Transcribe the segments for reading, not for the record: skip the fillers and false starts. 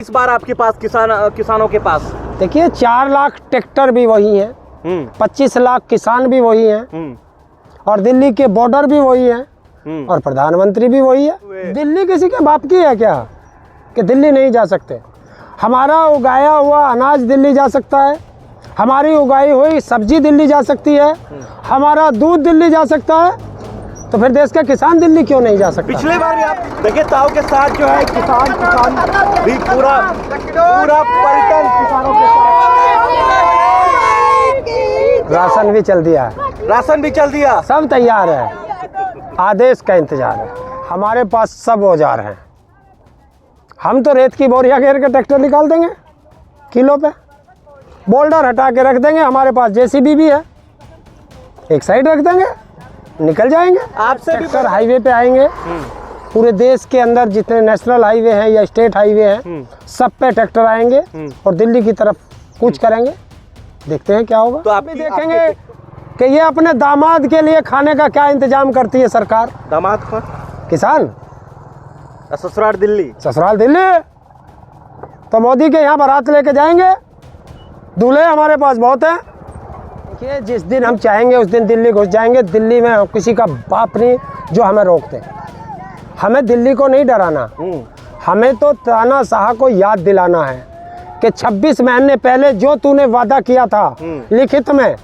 इस बार आपके पास किसानों के पास देखिए 4 लाख ट्रैक्टर भी वही हैं, 25 लाख किसान भी वही हैं, और दिल्ली के बॉर्डर भी वही हैं, और प्रधानमंत्री भी वही है। दिल्ली किसी के बाप की है क्या कि दिल्ली नहीं जा सकते? हमारा उगाया हुआ अनाज दिल्ली जा सकता है, हमारी उगाई हुई सब्जी दिल्ली जा सकती है, हमारा दूध दिल्ली जा सकता है, तो फिर देश का किसान दिल्ली क्यों नहीं जा सकता? पिछले बार भी आप देखिए ताऊ के साथ जो है किसान भी पूरा पलटन किसानों के साथ। राशन भी चल दिया है, राशन भी चल दिया, सब तैयार है, आदेश का इंतजार है। हमारे पास सब औजार हैं, हम तो रेत की बोरिया घेर के ट्रैक्टर निकाल देंगे किलो पे, बोल्डर हटा के रख देंगे, हमारे पास जेसीबी भी है, एक साइड रख देंगे, निकल जाएंगे। आपसे भी ट्रैक्टर हाईवे पे आएंगे, पूरे देश के अंदर जितने नेशनल हाईवे हैं या स्टेट हाईवे हैं सब पे ट्रैक्टर आएंगे और दिल्ली की तरफ कूच करेंगे। देखते हैं क्या होगा। तो आप भी देखेंगे कि ये अपने दामाद के लिए खाने का क्या इंतजाम करती है सरकार। दामाद कौन? किसान। ससुराल दिल्ली। ससुराल दिल्ली तो मोदी के यहाँ बारात लेके जाएंगे, दूल्हे हमारे पास बहुत हैं। देखिए जिस दिन हम चाहेंगे उस दिन दिल्ली घुस जाएंगे। दिल्ली में किसी का बाप नहीं जो हमें रोक दे। हमें दिल्ली को नहीं डराना, हमें तो तानाशाह को याद दिलाना है कि 26 महीने पहले जो तूने वादा किया था लिखित में,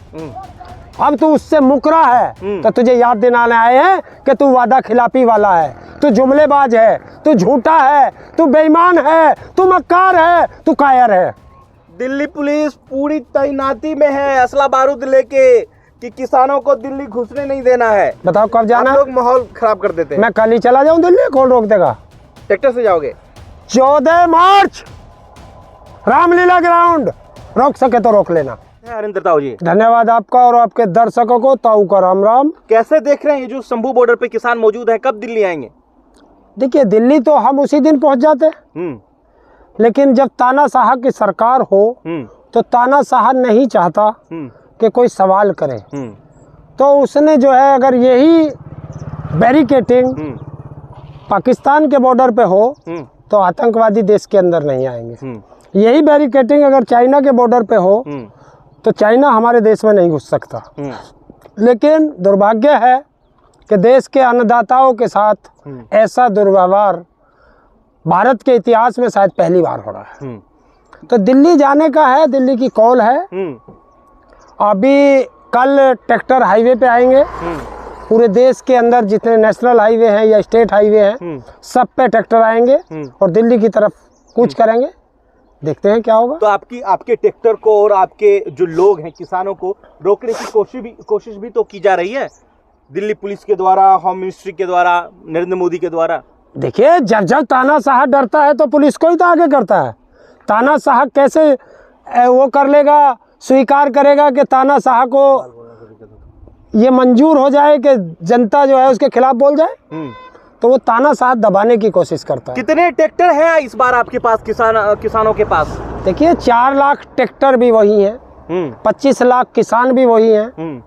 अब तू उससे मुकरा है, तो तुझे याद दिलाने आए हैं कि तू वादा खिलाफी वाला है, तू जुमलेबाज है, तू झूठा है, तू बेईमान है, तू मक्कार है, तू कायर है। दिल्ली पुलिस पूरी तैनाती में है, असला बारूद लेके, कि किसानों को दिल्ली घुसने नहीं देना है। बताओ कब जाना? लोग माहौल खराब कर देते हैं। मैं कल ही चला जाऊं दिल्ली, कौन रोक देगा? ट्रैक्टर से जाओगे? 14 मार्च रामलीला ग्राउंड, रोक सके तो रोक लेना। हरिंदर ताऊ जी, धन्यवाद आपका और आपके दर्शकों को। ताऊ का राम राम। कैसे देख रहे हैं ये जो शंभू बॉर्डर पे किसान मौजूद है, कब दिल्ली आएंगे? देखिए दिल्ली तो हम उसी दिन पहुंच जाते, लेकिन जब तानाशाह की सरकार हो तो तानाशाह नहीं चाहता कि कोई सवाल करे, तो उसने जो है अगर यही बैरिकेटिंग पाकिस्तान के बॉर्डर पे हो तो आतंकवादी देश के अंदर नहीं आएंगे। यही बैरिकेटिंग अगर चाइना के बॉर्डर पे हो तो चाइना हमारे देश में नहीं घुस सकता। लेकिन दुर्भाग्य है कि देश के अन्नदाताओं के साथ ऐसा दुर्व्यवहार भारत के इतिहास में शायद पहली बार हो रहा है। तो दिल्ली जाने का है, दिल्ली की कॉल है। अभी कल ट्रैक्टर हाईवे पे आएंगे, पूरे देश के अंदर जितने नेशनल हाईवे हैं या स्टेट हाईवे हैं सब पे ट्रैक्टर आएंगे और दिल्ली की तरफ कूच करेंगे। देखते हैं क्या होगा। तो आपके ट्रैक्टर को और आपके जो लोग हैं किसानों को रोकने की कोशिश भी तो की जा रही है दिल्ली पुलिस के द्वारा, होम मिनिस्ट्री के द्वारा, नरेंद्र मोदी के द्वारा। देखिए जब तानाशाह डरता है तो पुलिस को ही तो आगे करता है। तानाशाह कैसे वो कर लेगा, स्वीकार करेगा कि तानाशाह को ये मंजूर हो जाए कि जनता जो है उसके खिलाफ बोल जाए? तो वो तानाशाह दबाने की कोशिश करता है। कितने ट्रैक्टर हैं इस बार आपके पास किसानों के पास? देखिए 4 लाख ट्रैक्टर भी वही हैं, 25 लाख किसान भी वही हैं,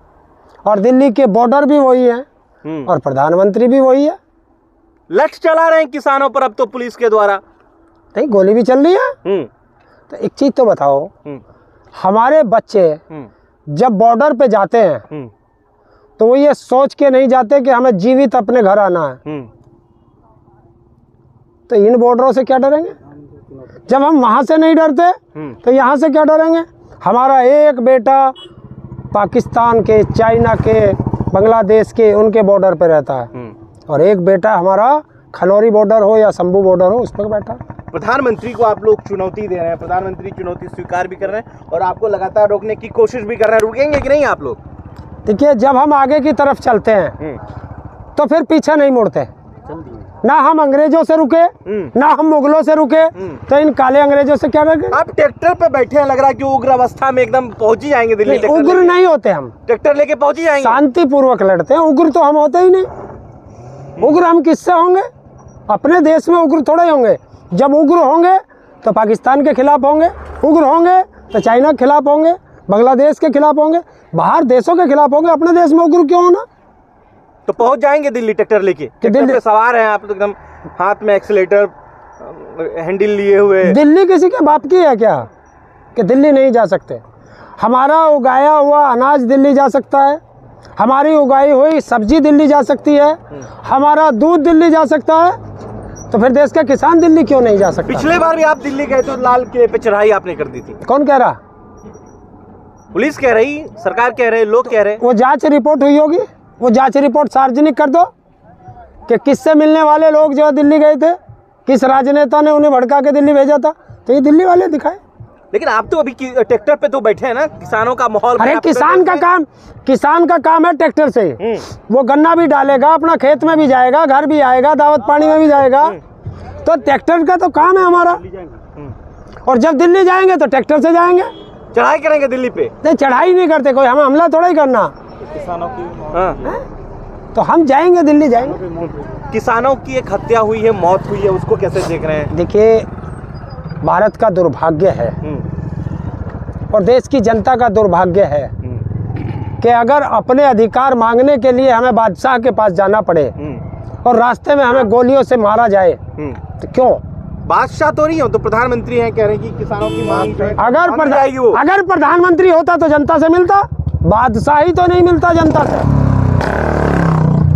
और दिल्ली के बॉर्डर भी वही हैं, और प्रधानमंत्री भी वही है। लठ चला रहे हैं किसानों पर अब तो पुलिस के द्वारा। नहीं, गोली भी चल रही है। तो एक चीज तो बताओ, हमारे बच्चे जब बॉर्डर पे जाते हैं तो वो ये सोच के नहीं जाते कि हमें जीवित अपने घर आना है। तो इन बॉर्डरों से क्या डरेंगे? जब हम वहां से नहीं डरते तो यहाँ से क्या डरेंगे? हमारा एक बेटा पाकिस्तान के, चाइना के, बांग्लादेश के उनके बॉर्डर पे रहता है, और एक बेटा हमारा खनौरी बॉर्डर हो या शंभू बॉर्डर हो उस पर बैठा। प्रधानमंत्री को आप लोग चुनौती दे रहे हैं, प्रधानमंत्री चुनौती स्वीकार भी कर रहे हैं और आपको लगातार रोकने की कोशिश भी कर रहे हैं। रुकेंगे कि नहीं आप लोग? देखिए जब हम आगे की तरफ चलते हैं तो फिर पीछे नहीं मुड़ते। ना हम अंग्रेजों से रुके, ना हम मुगलों से रुके, तो इन काले अंग्रेजों से क्या रुके? आप ट्रैक्टर पे बैठे हैं, लग रहा है कि उग्र अवस्था में एकदम पहुंच ही जाएंगे दिल्ली। उग्र नहीं होते हम, ट्रैक्टर लेके पहुंच ही जाएंगे। शांति पूर्वक लड़ते हैं। उग्र तो हम होते ही नहीं। उग्र हम किससे होंगे? अपने देश में उग्र थोड़े होंगे। जब उग्र होंगे तो पाकिस्तान के खिलाफ होंगे, उग्र होंगे तो चाइना के खिलाफ होंगे, बांग्लादेश के खिलाफ होंगे, बाहर देशों के खिलाफ होंगे। अपने देश में उग्र क्यों होना? तो पहुंच जाएंगे दिल्ली ट्रैक्टर लेके। ट्रैक्टर पे सवार हैं आप तो एकदम, हाथ में एक्सीलेटर हैंडल लिए हुए। दिल्ली किसी के बाप की है क्या कि दिल्ली नहीं जा सकते? हमारा उगाया हुआ अनाज दिल्ली जा सकता है, हमारी उगाई हुई सब्जी दिल्ली जा सकती है, हमारा दूध दिल्ली जा सकता है, तो फिर देश का किसान दिल्ली क्यों नहीं जा सकता? पिछले बार भी आप दिल्ली गए तो लाल किले पे चढ़ाई आपने कर दी थी। कौन कह रहा? पुलिस कह रही, सरकार कह रहे, लोग कह रहे। वो जांच रिपोर्ट हुई होगी, वो जांच रिपोर्ट सार्वजनिक कर दो कि किससे मिलने वाले लोग जो दिल्ली गए थे, किस राजनेता ने उन्हें भड़का के दिल्ली भेजा था, तो ये दिल्ली वाले दिखाए। लेकिन आप तो अभी ट्रैक्टर पे तो बैठे हैं ना, किसानों का माहौल। अरे किसान का काम है ट्रैक्टर से, वो गन्ना भी डालेगा, अपना खेत में भी जाएगा, घर भी आएगा, दावत पानी में भी जाएगा, तो ट्रैक्टर का तो काम है हमारा। और जब दिल्ली जाएंगे तो ट्रैक्टर से जाएंगे। चढ़ाई करेंगे दिल्ली पे? नहीं, चढ़ाई नहीं करते, कोई हम हमला थोड़ा ही करना। किसानों की तो हम जाएंगे, दिल्ली जाएंगे। किसानों की एक हत्या हुई है, मौत हुई है, उसको कैसे देख रहे हैं? देखिए, भारत का दुर्भाग्य है और देश की जनता का दुर्भाग्य है कि अगर अपने अधिकार मांगने के लिए हमें बादशाह के पास जाना पड़े और रास्ते में हमें गोलियों से मारा जाए, तो क्यों? बादशाह तो नहीं हो तो प्रधानमंत्री हैं, कह रहे हैं कि किसानों की मांग जो है अगर प्रधानमंत्री होता तो जनता से मिलता, बादशाही तो नहीं मिलता जनता से।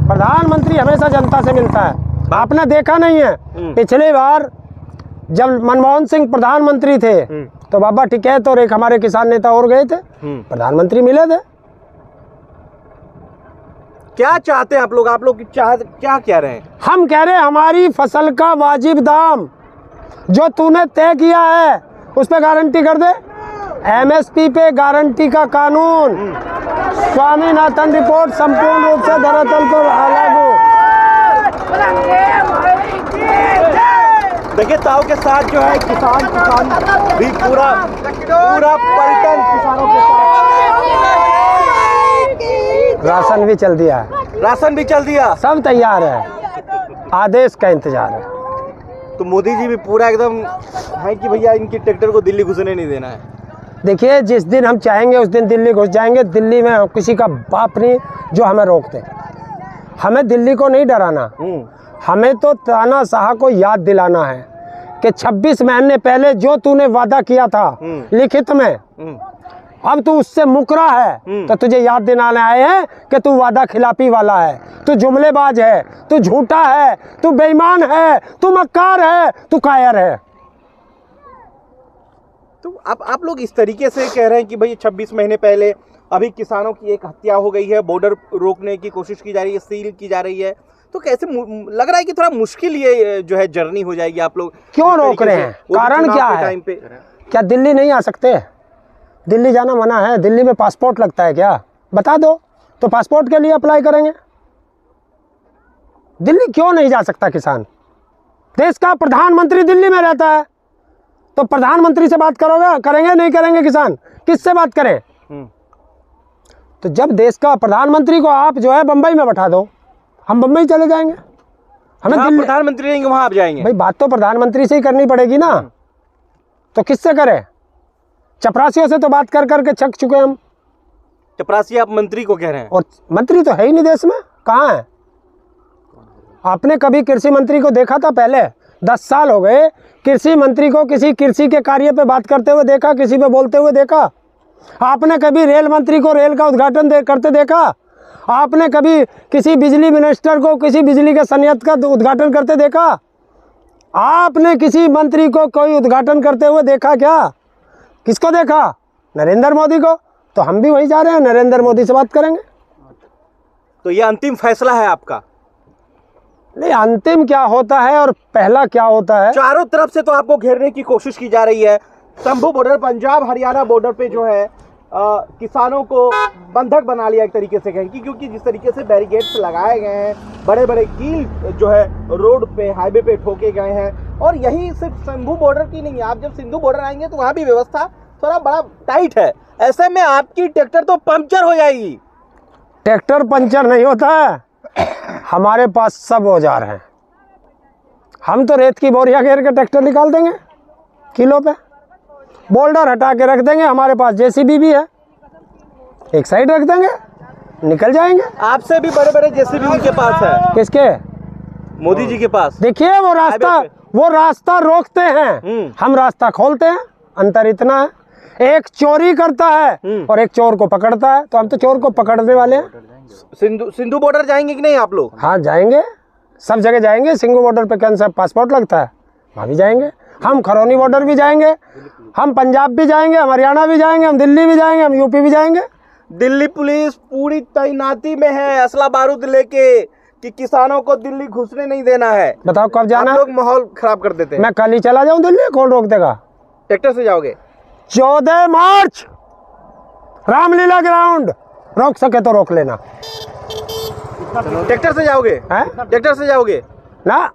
प्रधानमंत्री हमेशा जनता से मिलता है। आपने देखा नहीं है, पिछली बार जब मनमोहन सिंह प्रधानमंत्री थे तो बाबा टिकैत और एक हमारे किसान नेता और गए थे, प्रधानमंत्री मिले थे। क्या चाहते हैं आप लोग क्या कह रहे हैं? हम कह रहे हैं हमारी फसल का वाजिब दाम जो तूने तय किया है उस पे गारंटी कर दे। एमएसपी पे गारंटी का कानून, स्वामीनाथन रिपोर्ट संपूर्ण रूप से धरातल पर लागू। देखिए, ताऊ के साथ जो है किसान भी पूरा पलटन किसानों के साथ। राशन भी चल दिया है, राशन भी चल दिया, सब तैयार है, आदेश का इंतजार है। तो मोदी जी भी पूरा एकदम है कि भैया इनकी ट्रैक्टर को दिल्ली घुसने नहीं देना है। देखिए, जिस दिन हम चाहेंगे उस दिन दिल्ली घुस जाएंगे। दिल्ली में किसी का बाप नहीं जो हमें रोक दे। हमें दिल्ली को नहीं डराना, हमें तो तानाशाह को याद दिलाना है कि 26 महीने पहले जो तूने वादा किया था लिखित में, अब तू उससे मुकरा है, तो तुझे याद दिलाने आए हैं कि तू वादा खिलाफी वाला है, तू जुमलेबाज है, तू झूठा है, तू बेईमान है, तू मक्कार है, तू कायर है। तो आप लोग इस तरीके से कह रहे हैं कि भाई 26 महीने पहले अभी किसानों की एक हत्या हो गई है, बॉर्डर रोकने की कोशिश की जा रही है, सील की जा रही है, तो कैसे लग रहा है कि थोड़ा मुश्किल ये जो है जर्नी हो जाएगी? आप लोग क्यों रोक रहे हैं? कारण क्या है? क्या दिल्ली नहीं आ सकते? दिल्ली जाना मना है? दिल्ली में पासपोर्ट लगता है क्या? बता दो तो पासपोर्ट के लिए अप्लाई करेंगे। दिल्ली क्यों नहीं जा सकता किसान? देश का प्रधानमंत्री दिल्ली में रहता है, तो प्रधानमंत्री से बात करेंगे नहीं करेंगे किसान? किससे बात करें? तो जब देश का प्रधानमंत्री को आप जो है बंबई में बैठा दो, हम बंबई चले जाएंगे। हमें दिल्ली प्रधानमंत्री रहेंगे, वहां आप जाएंगे। भाई, बात तो प्रधानमंत्री से ही करनी पड़ेगी ना, तो किससे करें? चपरासियों से तो बात कर करके थक चुके हम। चपरासी आप मंत्री को कह रहे हैं? और मंत्री तो है ही नहीं देश में, कहाँ है? आपने कभी कृषि मंत्री को देखा था? पहले 10 साल हो गए कृषि मंत्री को किसी कृषि के कार्य पे बात करते हुए देखा, किसी पे बोलते हुए देखा? आपने कभी रेल मंत्री को रेल का उद्घाटन करते देखा? आपने कभी किसी बिजली मिनिस्टर को किसी बिजली के संयंत्र का उद्घाटन करते देखा? आपने किसी मंत्री को कोई उद्घाटन करते हुए देखा क्या? किसको देखा? नरेंद्र मोदी को। तो हम भी वही जा रहे हैं, नरेंद्र मोदी से बात करेंगे। तो ये अंतिम फैसला है आपका? नहीं, अंतिम क्या होता है और पहला क्या होता है? चारों तरफ से तो आपको घेरने की कोशिश की जा रही है। शंभू बॉर्डर, पंजाब हरियाणा बॉर्डर पे जो है किसानों को बंधक बना लिया एक तरीके से कहें, क्योंकि जिस तरीके से बैरिकेड्स लगाए गए हैं, बड़े बड़े कील जो है रोड पे, हाईवे पे ठोके गए हैं। और यही सिर्फ शंभू बॉर्डर की नहीं है, आप जब सिंधु बॉर्डर आएंगे तो वहाँ भी व्यवस्था थोड़ा बड़ा टाइट है। ऐसे में आपकी ट्रैक्टर तो पंक्चर हो जाएगी। ट्रैक्टर पंचर नहीं होता है, हमारे पास सब औजार हैं। हम तो रेत की बोरिया घेर के ट्रैक्टर निकाल देंगे किलो पे, बोल्डर हटा के रख देंगे, हमारे पास जेसीबी भी है, एक साइड रख देंगे, निकल जाएंगे। आपसे भी बड़े बड़े जेसीबी उनके पास है। किसके? मोदी जी के पास। देखिए, वो रास्ता रोकते हैं, हम रास्ता खोलते हैं। अंतर इतना है, एक चोरी करता है और एक चोर को पकड़ता है, तो हम तो चोर को पकड़ने वाले हैं। सिंधु बॉर्डर जाएंगे कि नहीं आप लोग? हाँ जाएंगे, सब जगह जाएंगे। सिंघू बॉर्डर पे कौन सा पासपोर्ट लगता है, वहाँ भी जाएंगे। हम खरौनी बॉर्डर भी जाएंगे, हम पंजाब भी जाएंगे, हम हरियाणा भी जाएंगे, हम दिल्ली भी जाएंगे, हम यूपी भी जाएंगे। दिल्ली पुलिस पूरी तैनाती में है, असला बारूद लेके, कि किसानों को दिल्ली घुसने नहीं देना है। बताओ कब जाना? आप लोग माहौल खराब कर देते हैं। मैं कल ही चला जाऊं दिल्ली, कौन रोक देगा? ट्रैक्टर से जाओगे? 14 मार्च रामलीला ग्राउंड, रोक सके तो रोक लेना। ट्रैक्टर से जाओगे? ट्रैक्टर से जाओगे ना?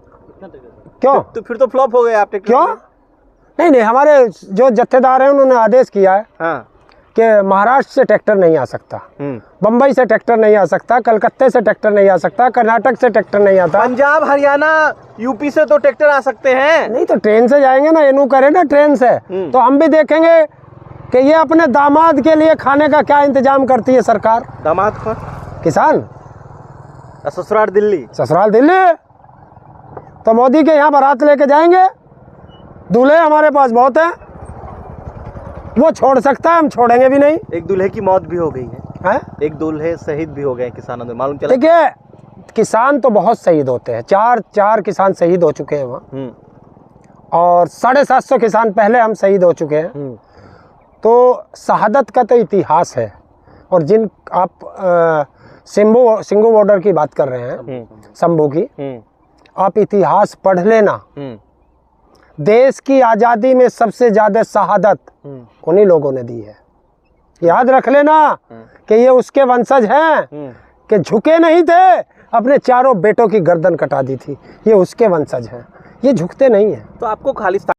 क्यों? तो फिर तो फ्लॉप हो गए आप ट्रैक्टर। क्यों? नहीं, हमारे जो जत्थेदार हैं उन्होंने आदेश किया है कि महाराष्ट्र से ट्रैक्टर नहीं आ सकता, बम्बई से ट्रैक्टर नहीं आ सकता, कलकत्ते से ट्रैक्टर नहीं आ सकता, कर्नाटक से ट्रैक्टर नहीं आता। पंजाब हरियाणा यूपी से तो ट्रैक्टर आ सकते हैं। नहीं तो ट्रेन से जाएंगे ना, एनू करें ना ट्रेन से, तो हम भी देखेंगे कि ये अपने दामाद के लिए खाने का क्या इंतजाम करती है सरकार। दामाद कौन? किसान। ससुराल दिल्ली। ससुराल दिल्ली। तो मोदी के यहाँ बारात लेके जाएंगे, दूल्हे हमारे पास बहुत हैं, वो छोड़ सकता है, हम छोड़ेंगे भी नहीं। एक दूल्हे की मौत भी हो गई है, एक दूल्हे शहीद भी हो गए किसानों में, मालूम चला? देखिए किसान तो बहुत शहीद होते हैं, चार किसान शहीद हो चुके हैं वहाँ, और 750 किसान पहले हम शहीद हो चुके हैं। तो शहादत का तो इतिहास है। और जिन आप सिंघू बॉर्डर की बात कर रहे हैं, शंभू की, आप इतिहास पढ़ लेना। देश की आज़ादी में सबसे ज़्यादा शहादत उन्हीं लोगों ने दी है। याद रख लेना कि ये उसके वंशज हैं कि झुके नहीं थे, अपने चारों बेटों की गर्दन कटा दी थी, ये उसके वंशज हैं, ये झुकते नहीं हैं। तो आपको खालिस्तान